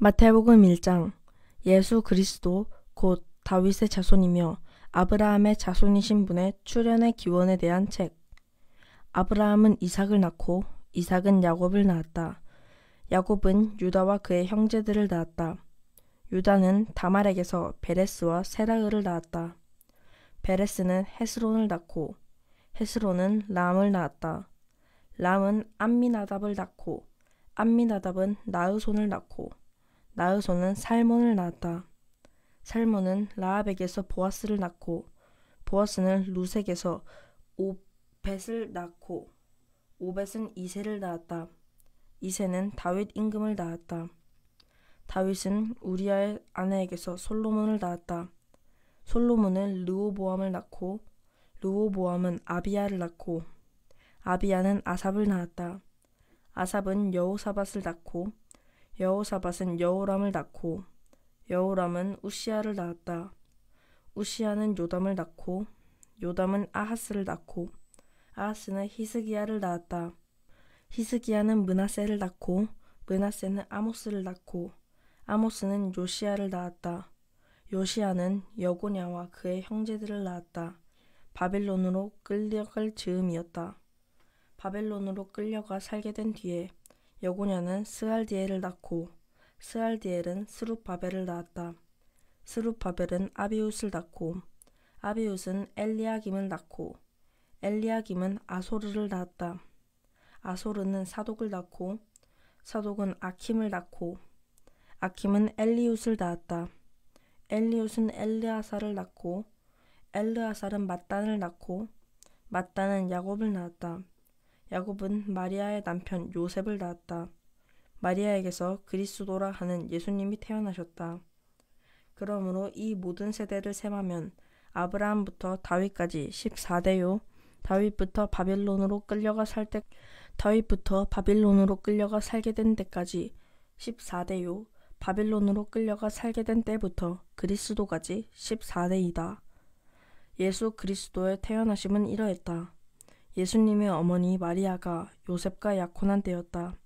마태복음 1장. 예수 그리스도 곧 다윗의 자손이며 아브라함의 자손이신 분의 출현의 기원에 대한 책. 아브라함은 이삭을 낳고 이삭은 야곱을 낳았다. 야곱은 유다와 그의 형제들을 낳았다. 유다는 다말에게서 베레스와 세라흐를 낳았다. 베레스는 헤스론을 낳고 헤스론은 람을 낳았다. 람은 암미나답을 낳고 암미나답은 나흐손을 낳고 나흐손은 살몬을 낳았다. 살몬은 라합에게서 보아스를 낳고 보아스는 루색에서 오벳을 낳고 오벳은 이새를 낳았다. 이새는 다윗 임금을 낳았다. 다윗은 우리아의 아내에게서 솔로몬을 낳았다. 솔로몬은 르호보암을 낳고 르호보암은 아비야를 낳고 아비야는 아삽을 낳았다. 아삽은 여호사밧을 낳고 여호사밧은 여호람을 낳고 여호람은 우시야를 낳았다. 우시야는 요담을 낳고 요담은 아하스를 낳고 아하스는 히스기야를 낳았다. 히스기야는 므낫세를 낳고 므낫세는 아모스를 낳고 아모스는 요시야를 낳았다. 요시야는 여고냐와 그의 형제들을 낳았다. 바벨론으로 끌려갈 즈음이었다. 바벨론으로 끌려가 살게 된 뒤에 여고냐는 스알디엘을 낳고 스알디엘은 스룹바벨을 낳았다. 스룹바벨은 아비웃을 낳고 아비웃은 엘리야김을 낳고 엘리야김은 아소르를 낳았다. 아소르는 사독을 낳고 사독은 아킴을 낳고 아킴은 엘리웃을 낳았다. 엘리웃은 엘르아살을 낳고 엘르아살은 mat단을 낳고 mat단은 야곱을 낳았다. 야곱은 마리아의 남편 요셉을 낳았다. 마리아에게서 그리스도라 하는 예수님이 태어나셨다. 그러므로 이 모든 세대를 셈하면 아브라함부터 다윗까지 14대요. 다윗부터 바벨론으로 끌려가 살게 된 때까지 14대요. 바벨론으로 끌려가 살게 된 때부터 그리스도까지 14대이다. 예수 그리스도의 태어나심은 이러했다. 예수님의 어머니 마리아가 요셉과 약혼한 때였다.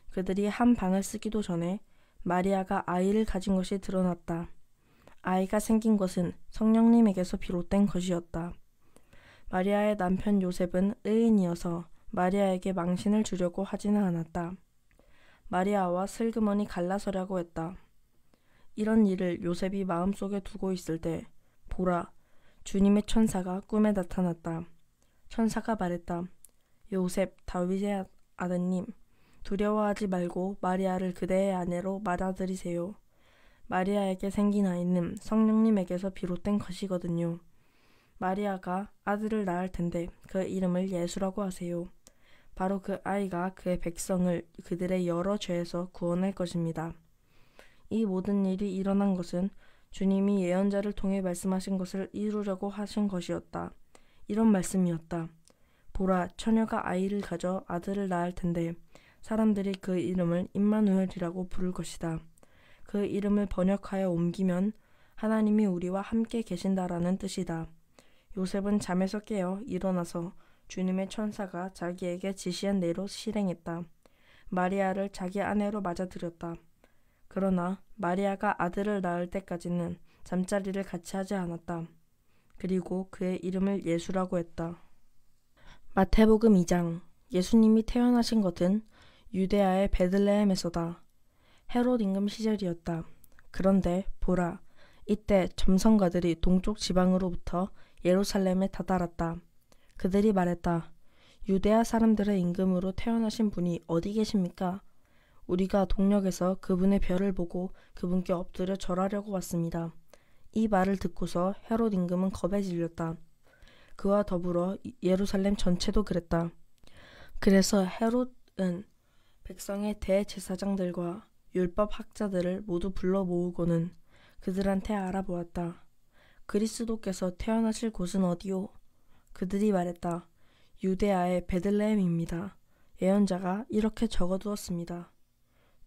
그들이 한 방을 쓰기도 전에 마리아가 아이를 가진 것이 드러났다. 아이가 생긴 것은 성령님에게서 비롯된 것이었다. 마리아의 남편 요셉은 의인이어서 마리아에게 망신을 주려고 하지는 않았다. 마리아와 슬그머니 갈라서려고 했다. 이런 일을 요셉이 마음속에 두고 있을 때 보라, 주님의 천사가 꿈에 나타났다. 천사가 말했다. 요셉, 다윗의 아드님, 두려워하지 말고 마리아를 그대의 아내로 맞아들이세요. 마리아에게 생긴 아이는 성령님에게서 비롯된 것이거든요. 마리아가 아들을 낳을 텐데 그 이름을 예수라고 하세요. 바로 그 아이가 그의 백성을 그들의 여러 죄에서 구원할 것입니다. 이 모든 일이 일어난 것은 주님이 예언자를 통해 말씀하신 것을 이루려고 하신 것이었다. 이런 말씀이었다. 보라, 처녀가 아이를 가져 아들을 낳을 텐데 사람들이 그 이름을 임마누엘이라고 부를 것이다. 그 이름을 번역하여 옮기면 하나님이 우리와 함께 계신다라는 뜻이다. 요셉은 잠에서 깨어 일어나서 주님의 천사가 자기에게 지시한 대로 실행했다. 마리아를 자기 아내로 맞아들였다. 그러나 마리아가 아들을 낳을 때까지는 잠자리를 같이 하지 않았다. 그리고 그의 이름을 예수라고 했다. 마태복음 2장. 예수님이 태어나신 것은 유대아의 베들레헴에서다. 헤롯 임금 시절이었다. 그런데 보라, 이때 점성가들이 동쪽 지방으로부터 예루살렘에 다다랐다. 그들이 말했다. 유대아 사람들의 임금으로 태어나신 분이 어디 계십니까? 우리가 동력에서 그분의 별을 보고 그분께 엎드려 절하려고 왔습니다. 이 말을 듣고서 헤롯 임금은 겁에 질렸다. 그와 더불어 예루살렘 전체도 그랬다. 그래서 헤롯은 백성의 대제사장들과 율법 학자들을 모두 불러 모으고는 그들한테 알아보았다. 그리스도께서 태어나실 곳은 어디요? 그들이 말했다. 유대아의 베들레헴입니다. 예언자가 이렇게 적어두었습니다.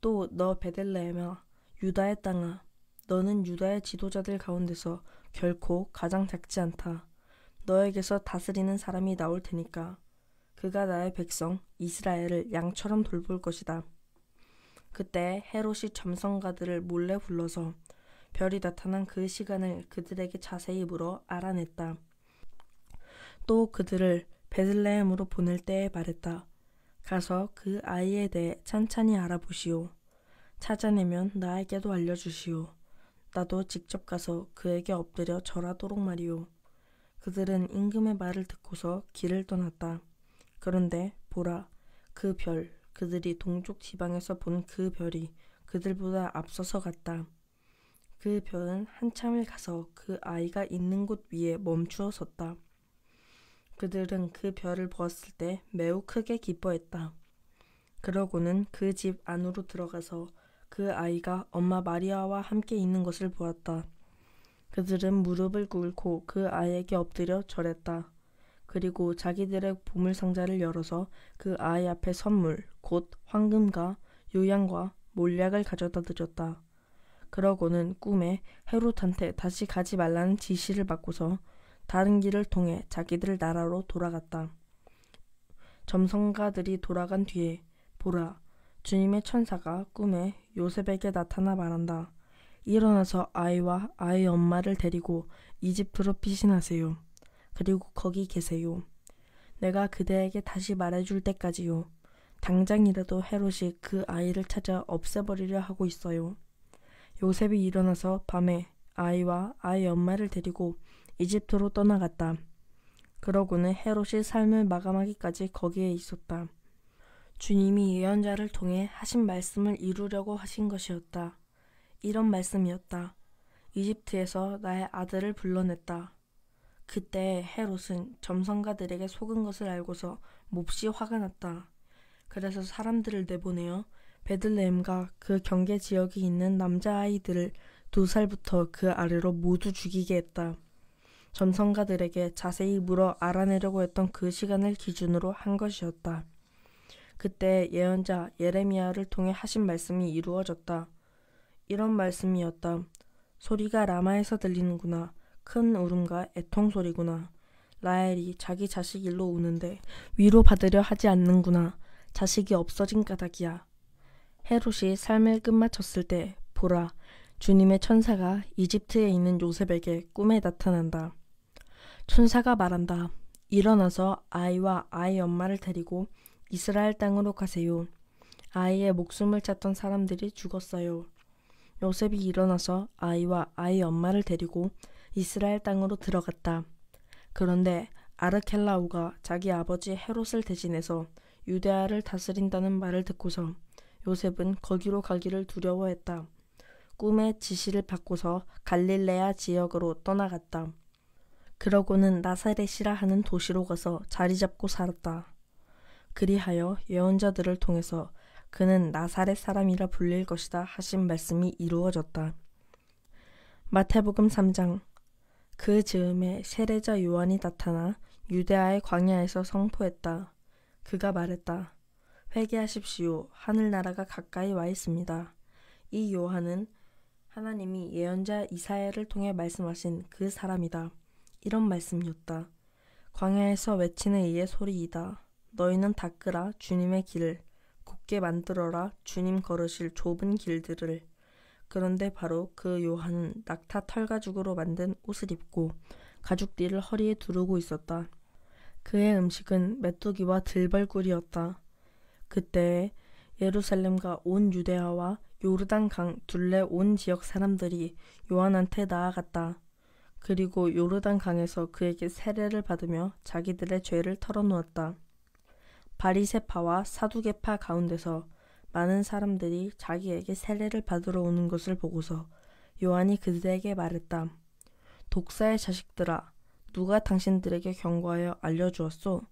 또 너 베들레헴아, 유다의 땅아, 너는 유다의 지도자들 가운데서 결코 가장 작지 않다. 너에게서 다스리는 사람이 나올 테니까 그가 나의 백성 이스라엘을 양처럼 돌볼 것이다. 그때 헤롯이 점성가들을 몰래 불러서 별이 나타난 그 시간을 그들에게 자세히 물어 알아냈다. 또 그들을 베들레헴으로 보낼 때에 말했다. 가서 그 아이에 대해 찬찬히 알아보시오. 찾아내면 나에게도 알려주시오. 나도 직접 가서 그에게 엎드려 절하도록 말이오. 그들은 임금의 말을 듣고서 길을 떠났다. 그런데 보라, 그 별, 그들이 동쪽 지방에서 본 그 별이 그들보다 앞서서 갔다. 그 별은 한참을 가서 그 아이가 있는 곳 위에 멈추어 섰다. 그들은 그 별을 보았을 때 매우 크게 기뻐했다. 그러고는 그 집 안으로 들어가서 그 아이가 엄마 마리아와 함께 있는 것을 보았다. 그들은 무릎을 꿇고 그 아이에게 엎드려 절했다. 그리고 자기들의 보물상자를 열어서 그 아이 앞에 선물, 곧 황금과 요양과 몰약을 가져다 드렸다. 그러고는 꿈에 헤롯한테 다시 가지 말라는 지시를 받고서 다른 길을 통해 자기들 나라로 돌아갔다. 점성가들이 돌아간 뒤에 보라, 주님의 천사가 꿈에 요셉에게 나타나 말한다. 일어나서 아이와 아이 엄마를 데리고 이집트로 피신하세요. 그리고 거기 계세요. 내가 그대에게 다시 말해줄 때까지요. 당장이라도 헤롯이 그 아이를 찾아 없애버리려 하고 있어요. 요셉이 일어나서 밤에 아이와 아이 엄마를 데리고 이집트로 떠나갔다. 그러고는 헤롯이 삶을 마감하기까지 거기에 있었다. 주님이 예언자를 통해 하신 말씀을 이루려고 하신 것이었다. 이런 말씀이었다. 이집트에서 나의 아들을 불러냈다. 그때 헤롯은 점성가들에게 속은 것을 알고서 몹시 화가 났다. 그래서 사람들을 내보내어 베들레헴과 그 경계 지역에 있는 남자아이들을 2살부터 그 아래로 모두 죽이게 했다. 점성가들에게 자세히 물어 알아내려고 했던 그 시간을 기준으로 한 것이었다. 그때 예언자 예레미야를 통해 하신 말씀이 이루어졌다. 이런 말씀이었다. 소리가 라마에서 들리는구나. 큰 울음과 애통소리구나. 라헬이 자기 자식 일로 우는데 위로받으려 하지 않는구나. 자식이 없어진 까닭이야. 헤롯이 삶을 끝마쳤을 때 보라, 주님의 천사가 이집트에 있는 요셉에게 꿈에 나타난다. 천사가 말한다. 일어나서 아이와 아이 엄마를 데리고 이스라엘 땅으로 가세요. 아이의 목숨을 찾던 사람들이 죽었어요. 요셉이 일어나서 아이와 아이 엄마를 데리고 이스라엘 땅으로 들어갔다. 그런데 아르켈라오가 자기 아버지 헤롯을 대신해서 유대아를 다스린다는 말을 듣고서 요셉은 거기로 가기를 두려워했다. 꿈의 지시를 받고서 갈릴레아 지역으로 떠나갔다. 그러고는 나사렛이라 하는 도시로 가서 자리 잡고 살았다. 그리하여 예언자들을 통해서 그는 나사렛 사람이라 불릴 것이다 하신 말씀이 이루어졌다. 마태복음 3장. 그 즈음에 세례자 요한이 나타나 유대아의 광야에서 선포했다. 그가 말했다. 회개하십시오. 하늘나라가 가까이 와 있습니다. 이 요한은 하나님이 예언자 이사야를 통해 말씀하신 그 사람이다. 이런 말씀이었다. 광야에서 외치는 이의 소리이다. 너희는 닦으라 주님의 길을, 곱게 만들어라 주님 걸으실 좁은 길들을. 그런데 바로 그 요한은 낙타 털가죽으로 만든 옷을 입고 가죽띠를 허리에 두르고 있었다. 그의 음식은 메뚜기와 들벌꿀이었다. 그때 예루살렘과 온 유대아와 요르단강 둘레 온 지역 사람들이 요한한테 나아갔다. 그리고 요르단강에서 그에게 세례를 받으며 자기들의 죄를 털어놓았다. 바리새파와 사두개파 가운데서 많은 사람들이 자기에게 세례를 받으러 오는 것을 보고서 요한이 그들에게 말했다. 독사의 자식들아, 누가 당신들에게 경고하여 알려주었소?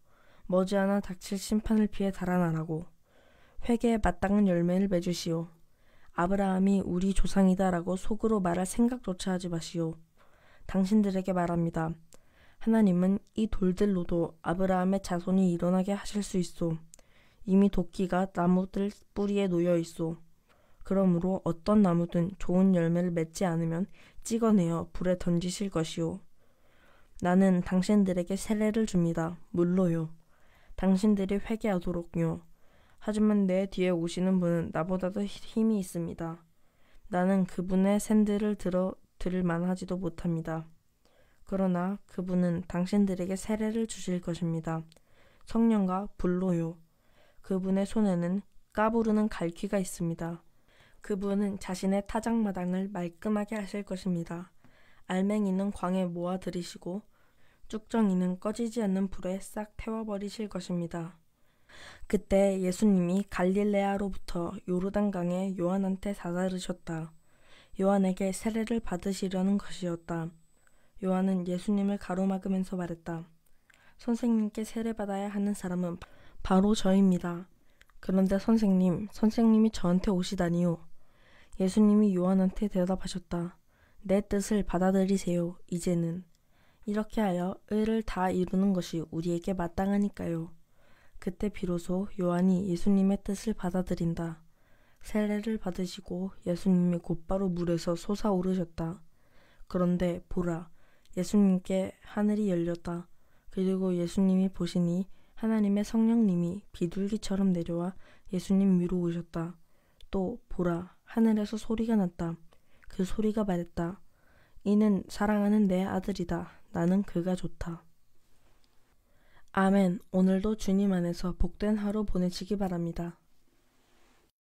머지않아 닥칠 심판을 피해 달아나라고. 회개에 마땅한 열매를 맺으시오. 아브라함이 우리 조상이다라고 속으로 말할 생각조차 하지 마시오. 당신들에게 말합니다. 하나님은 이 돌들로도 아브라함의 자손이 일어나게 하실 수 있소. 이미 도끼가 나무들 뿌리에 놓여 있소. 그러므로 어떤 나무든 좋은 열매를 맺지 않으면 찍어내어 불에 던지실 것이오. 나는 당신들에게 세례를 줍니다. 물로요. 당신들이 회개하도록요. 하지만 내 뒤에 오시는 분은 나보다도 힘이 있습니다. 나는 그분의 샌들을 들을 만하지도 못합니다. 그러나 그분은 당신들에게 세례를 주실 것입니다. 성령과 불로요. 그분의 손에는 까부르는 갈퀴가 있습니다. 그분은 자신의 타작마당을 말끔하게 하실 것입니다. 알맹이는 광에 모아 들이시고 쭉정이는 꺼지지 않는 불에 싹 태워버리실 것입니다. 그때 예수님이 갈릴레아로부터 요르단강에 요한한테 다다르셨다. 요한에게 세례를 받으시려는 것이었다. 요한은 예수님을 가로막으면서 말했다. 선생님께 세례받아야 하는 사람은 바로 저입니다. 그런데 선생님이 저한테 오시다니요. 예수님이 요한한테 대답하셨다. 내 뜻을 받아들이세요. 이제는. 이렇게 하여 의를 다 이루는 것이 우리에게 마땅하니까요. 그때 비로소 요한이 예수님의 뜻을 받아들인다. 세례를 받으시고 예수님이 곧바로 물에서 솟아오르셨다. 그런데 보라, 예수님께 하늘이 열렸다. 그리고 예수님이 보시니 하나님의 성령님이 비둘기처럼 내려와 예수님 위로 오셨다. 또 보라, 하늘에서 소리가 났다. 그 소리가 말했다. 이는 사랑하는 내 아들이다. 나는 그가 좋다. 아멘. 오늘도 주님 안에서 복된 하루 보내시기 바랍니다.